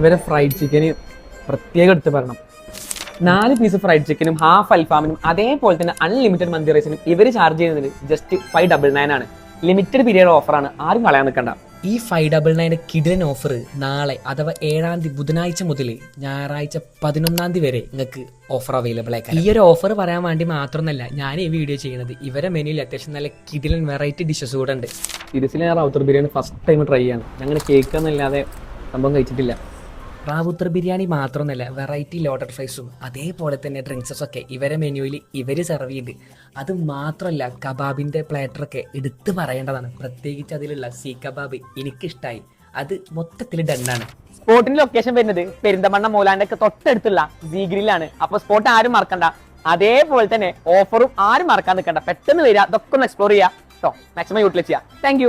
ഇവരെ ഫ്രൈഡ് ചിക്കന് പ്രത്യേകം എടുത്ത് പറയണം. 4 പീസ് ഫ്രൈഡ് ചിക്കനും ഹാഫ് അൽഫാമിനും അതേപോലെ തന്നെ അൺലിമിറ്റഡ് മന്തി റൈസിനും ഇവർ ചാർജ് ചെയ്യുന്നത് ജസ്റ്റ് 599 ആണ്. ലിമിറ്റഡ് പീരിയഡ് ഓഫറാണ്, ആരും കളയാൻ നിൽക്കണ്ട. ഈ 599 കിടിലൻ ഓഫർ നാളെ അഥവാ 7-ാം തീയതി ബുധനാഴ്ച മുതൽ ഞായറാഴ്ച 11-ാം തീയതി വരെ നിങ്ങൾക്ക് ഓഫർ അവൈലബിൾ ആയിരിക്കും. ഈ ഒരു ഓഫർ പറയാൻ വേണ്ടി മാത്രമൊന്നല്ല ഞാൻ ഈ വീഡിയോ ചെയ്യുന്നത്. ഇവരെ മെനുവിൽ അത്യാവശ്യം നല്ല കിടിലൻ വെറൈറ്റി ഡിഷസ് കൂടെ ഉണ്ട്. സീരിയസ്ലി ഞാൻ Rowther biryani first time try ചെയ്യാണ്. ഞങ്ങൾ കേക്ക് എന്നല്ലാതെ സംഭവം കഴിച്ചിട്ടില്ല. റാവുത്തർ ബിരിയാണി മാത്രമൊന്നുമല്ല, വെറൈറ്റി ലോട്ടഡ് ഫ്രൈസും അതേപോലെ തന്നെ ഡ്രിങ്ക്സസ് ഒക്കെ ഇവരെ മെനുവിൽ ഇവർ സെർവ് ചെയ്യുന്നുണ്ട്. അത് മാത്രമല്ല, കബാബിൻ്റെ പ്ലാറ്ററൊക്കെ എടുത്ത് പറയേണ്ടതാണ്. പ്രത്യേകിച്ച് അതിലുള്ള സീ കബാബ് എനിക്കിഷ്ടമായി. അത് മൊത്തത്തിൽ ഡണ്ണാണ്. സ്പോട്ടിന്റെ ലൊക്കേഷൻ വരുന്നത് പെരിന്തമണ്ണ മോലാന്റെ ഒക്കെ തൊട്ടടുത്തുള്ള സീ ഗ്രില്ലാണ്. അപ്പൊ സ്പോട്ട് ആരും മറക്കണ്ട. അതേപോലെ തന്നെ ഓഫറും ആരും മറക്കാൻ നിൽക്കണ്ട. പെട്ടെന്ന് വരിക, ഇതൊക്കെ ഒന്ന് എക്സ്പ്ലോർ ചെയ്യുക കേട്ടോ. മാക്സിമം യൂട്ടിലൈസ് ചെയ്യുക. താങ്ക്